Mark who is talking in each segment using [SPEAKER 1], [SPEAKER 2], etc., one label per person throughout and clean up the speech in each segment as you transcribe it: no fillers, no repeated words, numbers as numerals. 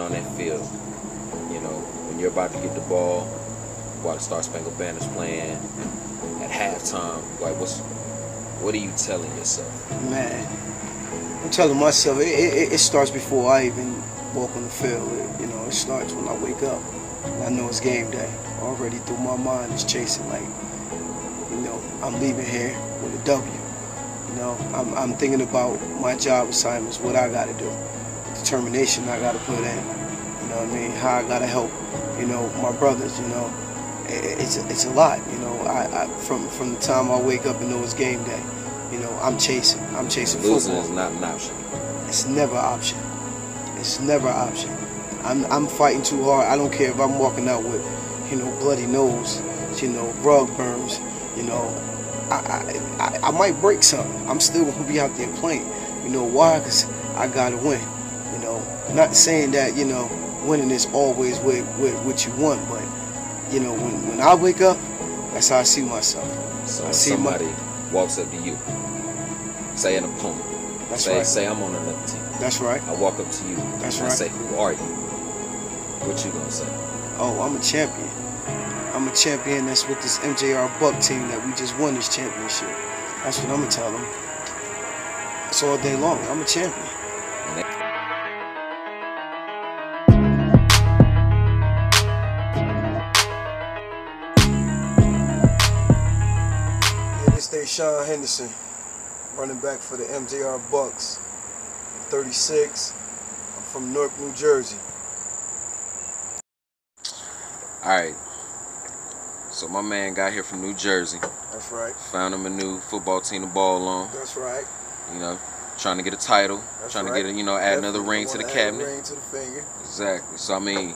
[SPEAKER 1] on that field, you know, when you're about to get the ball, while the Star Spangled Banner's playing, at halftime, like what are you telling yourself?
[SPEAKER 2] Man, I'm telling myself it starts before I even walk on the field. It starts when I wake up. And I know it's game day. Already through my mind is chasing I'm leaving here with a W. I'm thinking about my job assignments, what I got to do, the determination I got to put in. You know what I mean? How I got to help. My brothers. It's a lot. From the time I wake up and know it's game day. I'm chasing football.
[SPEAKER 1] Losing is not an option.
[SPEAKER 2] It's never an option. It's never an option. I'm fighting too hard. I don't care if I'm walking out with, bloody nose, rug burns. I might break something. I'm still gonna be out there playing. Why? Because I gotta win. Not saying that winning is always what you want, but when I wake up, that's how I see myself.
[SPEAKER 1] So when somebody walks up to you, say an opponent, say I'm on another team.
[SPEAKER 2] That's right.
[SPEAKER 1] I walk up to you.
[SPEAKER 2] That's
[SPEAKER 1] and
[SPEAKER 2] right.
[SPEAKER 1] I say, who are you? What you gonna say?
[SPEAKER 2] Oh, I'm a champion. I'm a champion that's with this MJR Buck team that we just won this championship. That's what I'm gonna tell them. It's all day long. I'm a champion. This day Sean Henderson, running back for the MJR Bucks. I'm 36. I'm from Newark, New Jersey.
[SPEAKER 1] Alright. So my man got here from New Jersey.
[SPEAKER 2] That's right.
[SPEAKER 1] Found him a new football team to ball on.
[SPEAKER 2] That's right.
[SPEAKER 1] Trying to get a title.
[SPEAKER 2] That's
[SPEAKER 1] trying
[SPEAKER 2] right.
[SPEAKER 1] to get add another ring to the cabinet.
[SPEAKER 2] Ring to the finger.
[SPEAKER 1] Exactly. So I mean,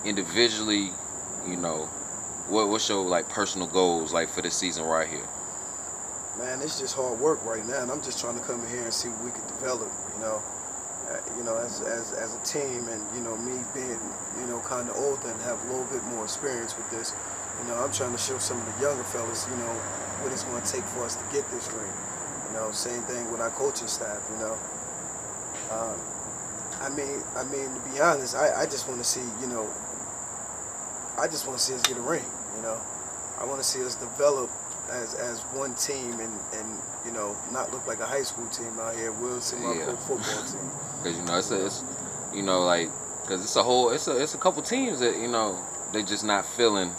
[SPEAKER 1] individually, what's your personal goals for this season right here?
[SPEAKER 2] Man, it's just hard work right now, and I'm just trying to come in here and see what we can develop. As a team, and me being kind of older and have a little bit more experience with this. I'm trying to show some of the younger fellas, what it's going to take for us to get this ring. Same thing with our coaching staff. I mean, to be honest, I just want to see, I just want to see us get a ring. I want to see us develop as one team and not look like a high school team out here. We'll see my football team.
[SPEAKER 1] Because it's a couple teams that they just not feeling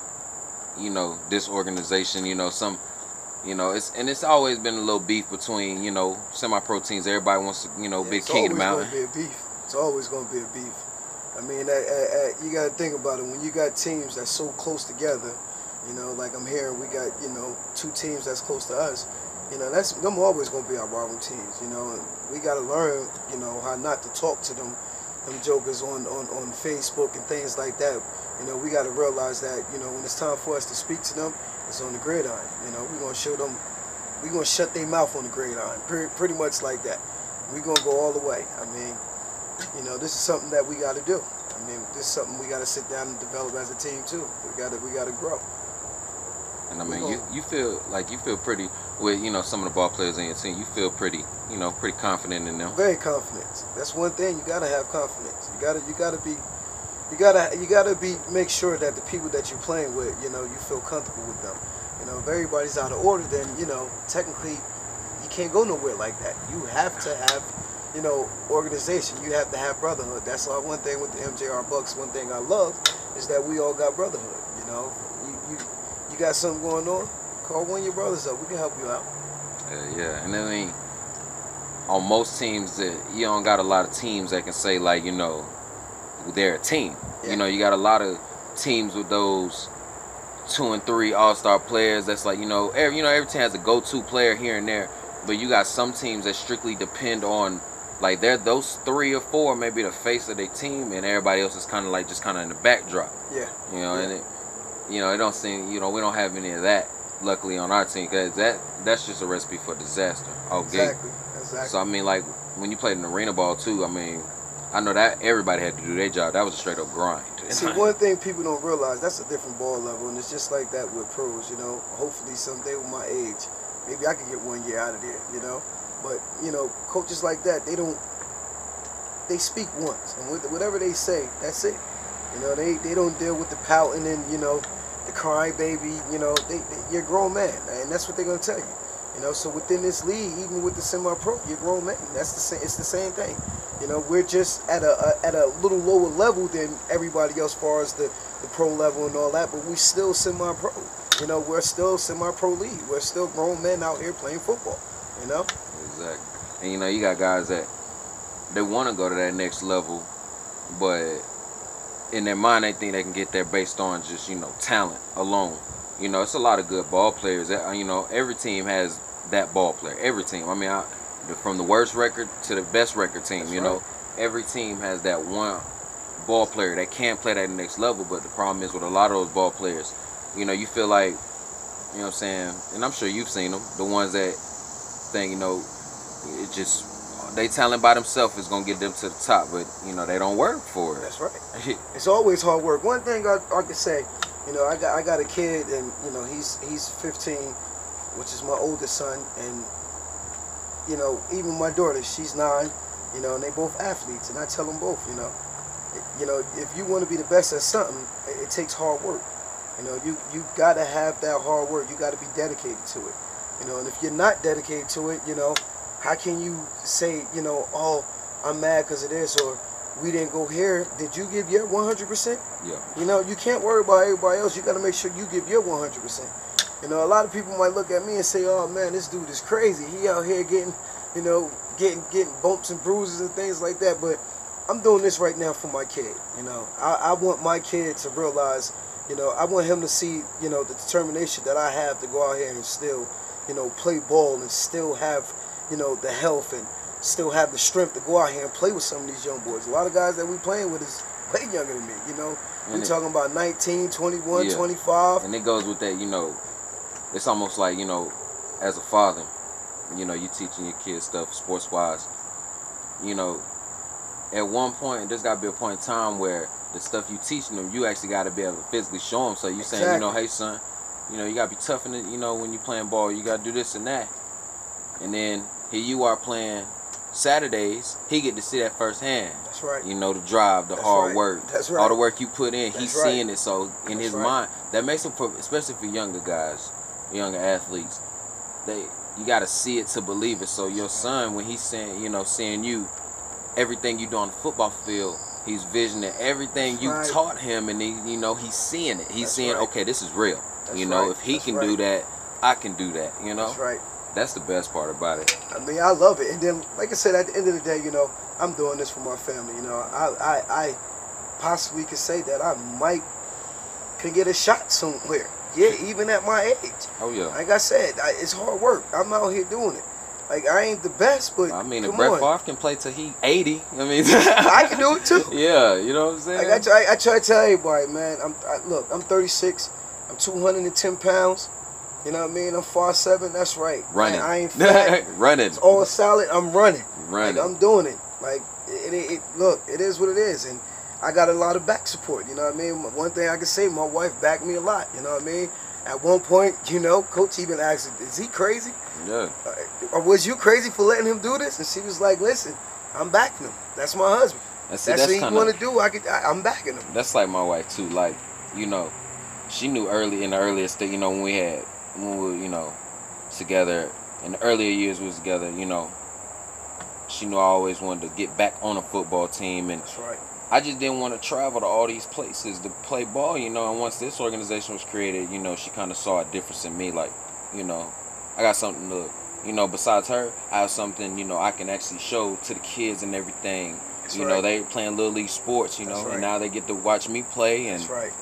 [SPEAKER 1] this organization. It's always been a little beef between semi-pro teams. Everybody wants to be king of the mountain.
[SPEAKER 2] It's always going to be a beef. I mean, you got to think about it. When you got teams that's so close together, like I'm hearing, we got two teams that's close to us. Them always going to be our rival teams. And we got to learn how not to talk to them jokers on Facebook and things like that. We got to realize that when it's time for us to speak to them, it's on the gridiron. We're going to show them, we're going to shut their mouth on the gridiron, pretty much like that. We're going to go all the way. I mean, this is something that we got to do. I mean, this is something we got to sit down and develop as a team too. We got to grow.
[SPEAKER 1] And I mean, you feel pretty with some of the ball players on your team. You feel pretty pretty confident in them.
[SPEAKER 2] Very confident. That's one thing. You gotta have confidence. You gotta make sure that the people that you're playing with, you feel comfortable with them. If everybody's out of order, then technically you can't go nowhere like that. You have to have organization. You have to have brotherhood. That's one thing with the MJR Bucks. One thing I love is that we all got brotherhood. You got something going on, call one of your brothers up. We can help you out.
[SPEAKER 1] Yeah, and I mean, on most teams, that you don't got a lot of teams that can say they're a team.
[SPEAKER 2] Yeah.
[SPEAKER 1] You got a lot of teams with those 2 and 3 all-star players. That's every team has a go-to player here and there, but you got some teams that strictly depend on they're those 3 or 4 maybe the face of their team, and everybody else is kind of in the backdrop.
[SPEAKER 2] Yeah.
[SPEAKER 1] And it don't seem we don't have any of that luckily on our team, because that's just a recipe for disaster. Okay.
[SPEAKER 2] Exactly.
[SPEAKER 1] So I mean, when you played in arena ball too, I mean, I know that everybody had to do their job. That was a straight up grind.
[SPEAKER 2] See, one thing people don't realize, that's a different ball level, and it's just like that with pros. Hopefully someday with my age, maybe I can get 1 year out of there. But coaches like that, they don't they speak once, and whatever they say, that's it. You know, they don't deal with the pouting and, you know, the crying baby. You know, you're a grown man, and that's what they're gonna tell you. You know, so within this league, even with the semi-pro, you're grown men. That's the same. It's the same thing. You know, we're just at a little lower level than everybody else, as far as the pro level and all that. But we still semi-pro. You know, we're still semi-pro league. We're still grown men out here playing football. You know.
[SPEAKER 1] Exactly. And you know, you got guys that they want to go to that next level, but in their mind, they think they can get there based on just, you know, talent alone. You know, it's a lot of good ball players. You know, every team has that ball player. Every team. I mean, from the worst record to the best record team,
[SPEAKER 2] That's
[SPEAKER 1] you know, every team has that one ball player that can play that next level. But the problem is with a lot of those ball players, you know, you feel like, you know what I'm saying, and I'm sure you've seen them, the ones that think, you know, it just, they talent by themselves is going to get them to the top, but, you know, they don't work for it.
[SPEAKER 2] That's right. It's always hard work. One thing I can say, you know, I got a kid, and, you know, he's 15, which is my oldest son, and, you know, even my daughter, she's 9, you know, and they both athletes, and I tell them both, you know, if you want to be the best at something, it takes hard work. You know, you got to have that hard work. You got to be dedicated to it. You know, and if you're not dedicated to it, you know, how can you say, you know, oh, I'm mad because of this, or we didn't go here? Did you give your 100%?
[SPEAKER 1] Yeah.
[SPEAKER 2] You know, you can't worry about everybody else. You got to make sure you give your 100%. You know, a lot of people might look at me and say, oh, man, this dude is crazy. He out here getting, you know, getting bumps and bruises and things like that. But I'm doing this right now for my kid. You know, I want my kid to realize, you know, I want him to see, you know, the determination that I have to go out here and still, you know, play ball and still have, you know, the health and still have the strength to go out here and play with some of these young boys. A lot of guys that we playing with is way younger than me, you know. We're talking about 19, 21, yeah. 25.
[SPEAKER 1] And it goes with that, you know, it's almost like, you know, as a father, you know, you teaching your kids stuff sports-wise. You know, at one point, there's got to be a point in time where the stuff you teaching them, you actually got to be able to physically show them. So you saying, you know, hey, son, you know, you got to be tough in it, you know, when you playing ball. You got to do this and that. And then here you are playing Saturdays, he get to see that firsthand.
[SPEAKER 2] That's right.
[SPEAKER 1] You know, the drive, the hard work,
[SPEAKER 2] That's right.
[SPEAKER 1] all the work you put in, he's
[SPEAKER 2] right.
[SPEAKER 1] seeing it. So in his mind, that makes him, especially for younger guys, younger athletes, you got to see it to believe it. So your son, when he's saying, you know, seeing you, everything you do on the football field, he's visioning everything you taught him, and he, you know, he's seeing it. He's seeing, okay, this is real. You know, if he can do that, I can do that. You know,
[SPEAKER 2] that's right.
[SPEAKER 1] That's the best part about it.
[SPEAKER 2] I mean, I love it. And then, like I said, at the end of the day, you know, I'm doing this for my family. You know, I possibly could say that I could get a shot somewhere. Yeah, even at my age.
[SPEAKER 1] Oh, yeah.
[SPEAKER 2] Like I said, it's hard work. I'm out here doing it. Like, I ain't the best, but
[SPEAKER 1] I mean, if Brett Favre can play till he 80, I mean,
[SPEAKER 2] I can do it too.
[SPEAKER 1] Yeah, you know what I'm saying?
[SPEAKER 2] Like I try to tell everybody, man, look, I'm 36, I'm 210 pounds. You know what I mean? I'm 5'7", that's right.
[SPEAKER 1] Running.
[SPEAKER 2] I ain't fat.
[SPEAKER 1] Running.
[SPEAKER 2] It's all solid, I'm running.
[SPEAKER 1] Running.
[SPEAKER 2] Like, I'm doing it. Like, look, it is what it is. And I got a lot of back support, you know what I mean? One thing I can say, my wife backed me a lot, you know what I mean? At one point, you know, Coach even asked, is he crazy?
[SPEAKER 1] Yeah.
[SPEAKER 2] Or was you crazy for letting him do this? And she was like, listen, I'm backing him. That's my husband. That's what he want to do. I'm backing him.
[SPEAKER 1] That's like my wife, too. Like, you know, she knew in the earliest stage, you know, when we were, you know, together, in the earlier years we was together, you know, she knew I always wanted to get back on a football team. And
[SPEAKER 2] that's right.
[SPEAKER 1] I just didn't want to travel to all these places to play ball, you know. And once this organization was created, you know, she kind of saw a difference in me. Like, you know, I got something to, you know, besides her, I have something, you know, I can actually show to the kids and everything. That's you know, they playing little league sports, you know, and now they get to watch me play. And
[SPEAKER 2] that's right.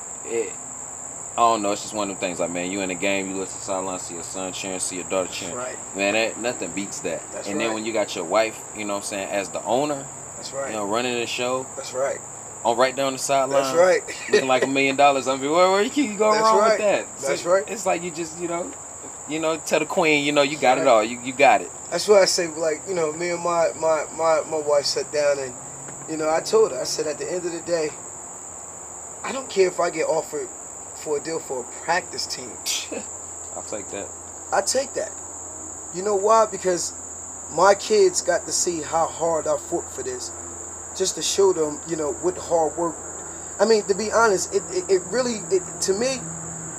[SPEAKER 1] I don't know, it's just one of them things. Like, man, you in the game, you listen to the sideline, see your son cheering, see your daughter cheering.
[SPEAKER 2] That's right.
[SPEAKER 1] Man, nothing beats that.
[SPEAKER 2] That's
[SPEAKER 1] and then when you got your wife, you know what I'm saying, as the owner,
[SPEAKER 2] that's right.
[SPEAKER 1] You know, running the show.
[SPEAKER 2] That's right.
[SPEAKER 1] On right down the sideline.
[SPEAKER 2] That's right.
[SPEAKER 1] Looking like $1 million. I mean, where you go wrong with that?
[SPEAKER 2] That's right.
[SPEAKER 1] It's like you just, you know, tell the queen, you know, you got it all. You got it.
[SPEAKER 2] That's what I say. Like, you know, me and my wife sat down and, you know, I told her, I said, at the end of the day, I don't care if I get offered for a deal for a practice team.
[SPEAKER 1] I'll take that.
[SPEAKER 2] I take that. You know why? Because my kids got to see how hard I fought for this. just to show them, you know, what hard work. I mean, to be honest, it really, to me,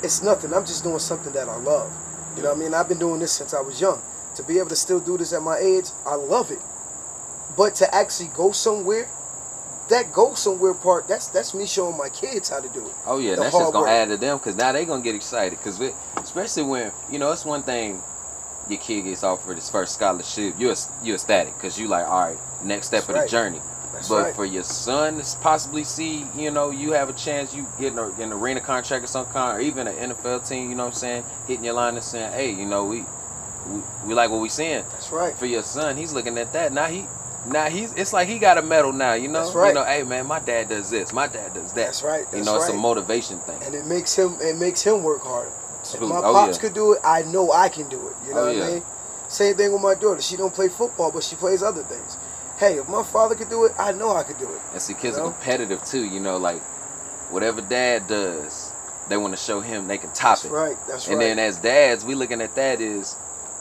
[SPEAKER 2] it's nothing. I'm just doing something that I love. You know what I mean? I've been doing this since I was young. To be able to still do this at my age, I love it. But to actually go somewhere, that go somewhere part, that's me showing my kids how to do it.
[SPEAKER 1] Oh yeah, that's just gonna add to them, because now they gonna get excited. Because especially when, you know, it's one thing your kid gets offered his first scholarship, you're ecstatic because you like, all right, next step of the journey. But for your son to possibly see, you know, you have a chance, you get an arena contract of some kind, or even an NFL team, you know what I'm saying, hitting your line and saying, hey, you know, we like what we seeing.
[SPEAKER 2] That's right.
[SPEAKER 1] For your son, he's looking at that. Now he's it's like he got a medal now, you know.
[SPEAKER 2] That's right.
[SPEAKER 1] You know, hey man, my dad does this, my dad does that.
[SPEAKER 2] That's right. That's
[SPEAKER 1] you know,
[SPEAKER 2] right.
[SPEAKER 1] It's a motivation thing.
[SPEAKER 2] And it makes him work harder. If my
[SPEAKER 1] Oh,
[SPEAKER 2] pops could do it, I know I can do it. You know what I mean? Same thing with my daughter. She don't play football, but she plays other things. Hey, if my father could do it, I know I could do it.
[SPEAKER 1] And see, kids are competitive too, you know, like whatever dad does, they want to show him they can top it.
[SPEAKER 2] That's right. That's right.
[SPEAKER 1] And then as dads, we looking at that is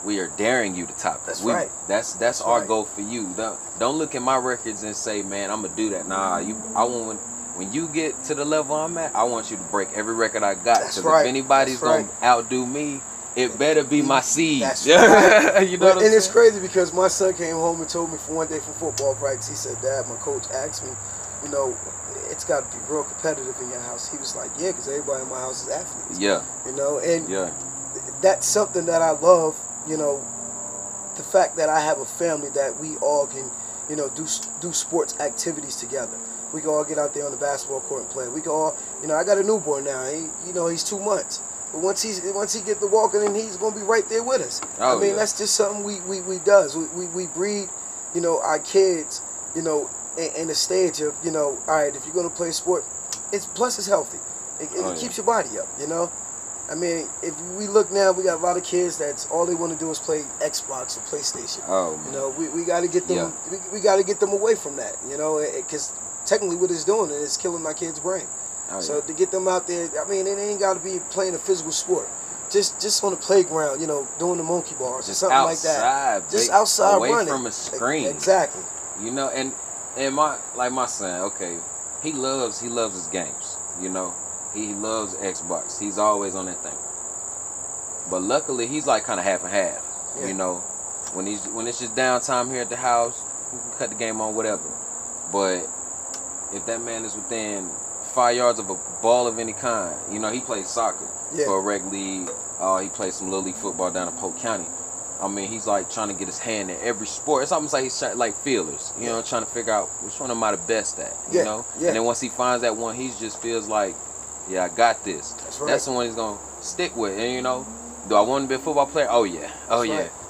[SPEAKER 1] we are daring you to top it.
[SPEAKER 2] That's right.
[SPEAKER 1] That's our goal for you. Don't look at my records and say, man, I'm gonna do that. Nah, I want when you get to the level I'm at, I want you to break every record I got.
[SPEAKER 2] That's
[SPEAKER 1] Because
[SPEAKER 2] right.
[SPEAKER 1] if anybody's gonna outdo me, it better be my seed.
[SPEAKER 2] That's right.
[SPEAKER 1] You know what I'm saying?
[SPEAKER 2] It's crazy because my son came home and told me for one day from football practice, he said, Dad, my coach asked me, you know, it's got to be real competitive in your house. He was like, yeah, because everybody in my house is athletes.
[SPEAKER 1] Yeah.
[SPEAKER 2] You know, and that's something that I love, you know, the fact that I have a family that we all can, you know, do sports activities together. We can all get out there on the basketball court and play. We can all, you know, I got a newborn now. He's 2 months. But once he get to walking, and he's gonna be right there with us.
[SPEAKER 1] Oh,
[SPEAKER 2] I mean, that's just something we does. We breed, you know, our kids, you know, in the stage of, you know, all right, if you're gonna play a sport, it's healthy. It keeps your body up, you know. I mean, if we look now, we got a lot of kids that's all they want to do is play Xbox or PlayStation.
[SPEAKER 1] Oh, man.
[SPEAKER 2] You know, we got to get them. We got to get them away from that. You know, because technically what it's doing is killing my kid's brain. So to get them out there, I mean, it ain't got to be playing a physical sport. Just on the playground, you know, doing the monkey bars or something like that. Just outside
[SPEAKER 1] away
[SPEAKER 2] running.
[SPEAKER 1] From a screen.
[SPEAKER 2] Exactly.
[SPEAKER 1] You know, and my son, okay, he loves his games. You know, he loves Xbox. He's always on that thing. But luckily, he's like kind of half and half. Yeah. You know, when it's just downtime here at the house, we can cut the game on, whatever. But if that man is within 5 yards of a ball of any kind, you know, he plays soccer for a rec league. He plays some little league football down in Polk County. I mean, he's like trying to get his hand in every sport. It's almost like he's like feelers, you know, trying to figure out which one am I the best at, you know. And then once he finds that one, he just feels like, yeah, I got this. That's the one he's gonna stick with. And you know, do I want to be a football player? Oh yeah,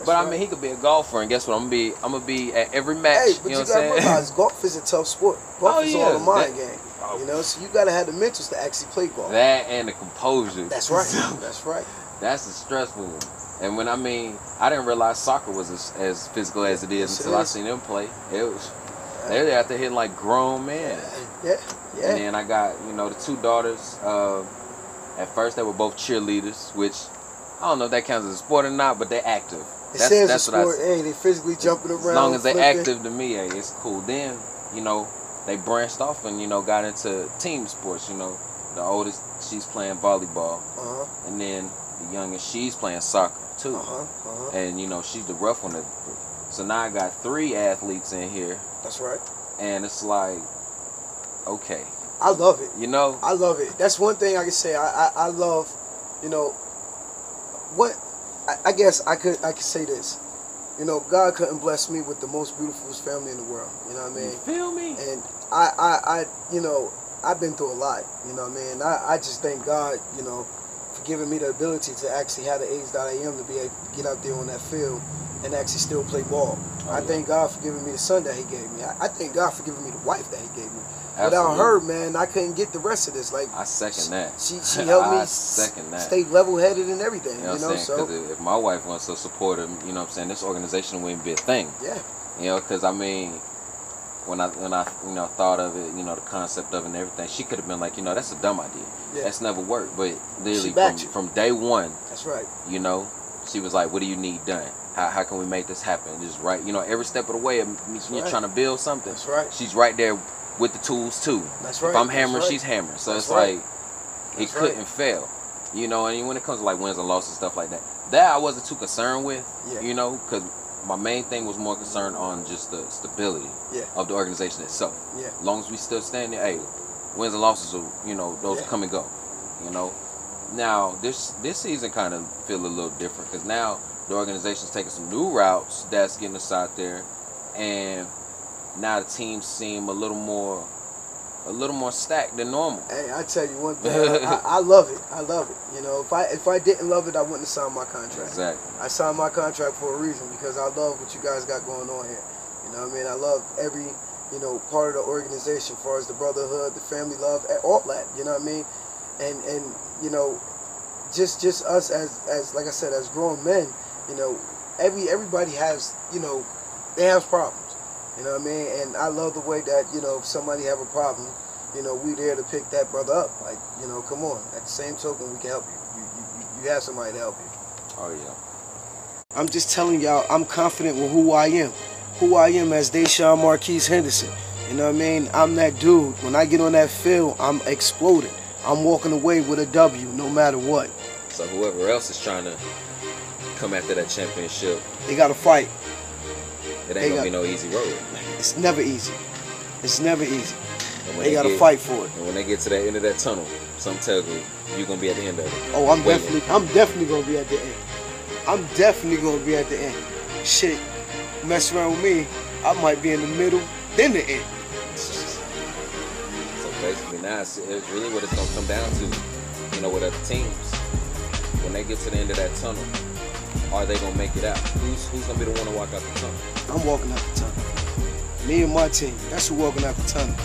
[SPEAKER 1] But I mean, he could be a golfer, and guess what? I'm gonna be at every match.
[SPEAKER 2] Hey, but
[SPEAKER 1] you know
[SPEAKER 2] you gotta realize golf is a tough sport. Golf is all a mind game. You know, so you gotta have the mentals to actually play golf.
[SPEAKER 1] That and the composure.
[SPEAKER 2] That's right. That's right.
[SPEAKER 1] That's the stressful one. And when I didn't realize soccer was as physical as it is until I seen them play. It was they're out there hitting like grown men.
[SPEAKER 2] Yeah.
[SPEAKER 1] And then I got, you know, the two daughters. At first they were both cheerleaders, which I don't know if that counts as a sport or not, but they're active.
[SPEAKER 2] That's what I say. Hey, they physically jumping around.
[SPEAKER 1] As long as they're active to me, hey, it's cool. Then, you know, they branched off and, you know, got into team sports. You know, the oldest, she's playing volleyball. And then the youngest, she's playing soccer too. And, you know, she's the rough one. So now I got 3 athletes in here.
[SPEAKER 2] That's right.
[SPEAKER 1] And it's like, okay.
[SPEAKER 2] I love it.
[SPEAKER 1] You know?
[SPEAKER 2] I love it. That's one thing I can say. I love, you know, what, I guess I could say this. You know, God couldn't bless me with the most beautiful family in the world. You know what I mean?
[SPEAKER 1] You feel me?
[SPEAKER 2] And I you know, I've been through a lot. You know what I mean? I just thank God, you know, for giving me the ability to actually have the age that I am to be able to get out there on that field and actually still play ball. I thank God for giving me the son that he gave me. I thank God for giving me the wife that he gave me. Without her, man, I couldn't get the rest of this. Like,
[SPEAKER 1] I second that.
[SPEAKER 2] She helped me stay level-headed and everything. You know what I'm saying?
[SPEAKER 1] Because if my wife wasn't so supportive, you know what I'm saying, this organization wouldn't be a thing.
[SPEAKER 2] Yeah.
[SPEAKER 1] You know, because I mean, when I you know thought of it, you know, the concept of it and everything, she could have been like, you know, that's a dumb idea. Yeah. That's never worked. But literally from day one,
[SPEAKER 2] that's right.
[SPEAKER 1] You know, she was like, what do you need done? How can we make this happen? Just right, you know, every step of the way, you're trying to build something.
[SPEAKER 2] That's right.
[SPEAKER 1] She's right there with the tools too.
[SPEAKER 2] That's right.
[SPEAKER 1] If I'm hammering, she's hammering. So it's like it couldn't fail. You know, and when it comes to like wins and losses, stuff like that I wasn't too concerned with.
[SPEAKER 2] Yeah.
[SPEAKER 1] You know, because my main thing was more concerned on just the stability of the organization itself.
[SPEAKER 2] Yeah.
[SPEAKER 1] As long as we still standing, hey, wins and losses will, you know, those come and go. You know. Now this season kind of feel a little different because now the organization's taking some new routes that's getting us out there, and now the teams seem a little more stacked than normal.
[SPEAKER 2] Hey, I tell you one thing, I love it. I love it. You know, if I didn't love it, I wouldn't have signed my contract.
[SPEAKER 1] Exactly.
[SPEAKER 2] I signed my contract for a reason because I love what you guys got going on here. You know what I mean? I love every, you know, part of the organization as far as the brotherhood, the family love, all that. You know what I mean? And you know, just us as like I said, as grown men, you know, everybody has, you know, they have problems. You know what I mean? And I love the way that, you know, if somebody have a problem, you know, we there to pick that brother up. Like, you know, come on. At the same token, we can help you. You have somebody to help you.
[SPEAKER 1] Oh, yeah.
[SPEAKER 2] I'm just telling y'all, I'm confident with who I am. Who I am as Deshaun Marquise Henderson. You know what I mean? I'm that dude. When I get on that field, I'm exploding. I'm walking away with a W no matter what.
[SPEAKER 1] So whoever else is trying to come after that championship,
[SPEAKER 2] they got to fight.
[SPEAKER 1] It ain't gonna be no easy road.
[SPEAKER 2] It's never easy. It's never easy. They gotta fight for it.
[SPEAKER 1] And when they get to the end of that tunnel, some tells me you're gonna be at the end of it.
[SPEAKER 2] Oh, I'm definitely gonna be at the end. I'm definitely gonna be at the end. Shit, mess around with me, I might be in the middle, then the end.
[SPEAKER 1] So basically now it's really what it's gonna come down to. You know, with other teams, when they get to the end of that tunnel, are they gonna make it out? Who's gonna be the one to walk out the tunnel?
[SPEAKER 2] I'm walking out the tunnel. Me and my team, that's who walking out the tunnel.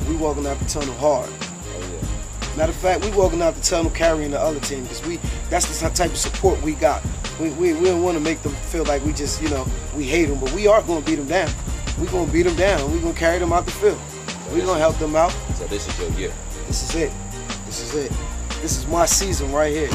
[SPEAKER 2] We walking out the tunnel hard.
[SPEAKER 1] Oh yeah.
[SPEAKER 2] Matter of fact, we walking out the tunnel carrying the other team because that's the type of support we got. We don't want to make them feel like we just, you know, we hate them, but we are going to beat them down. We're going to beat them down. We're going to carry them out the field. We're going to help them out.
[SPEAKER 1] So this is your year.
[SPEAKER 2] This is it. This is it. This is my season right here.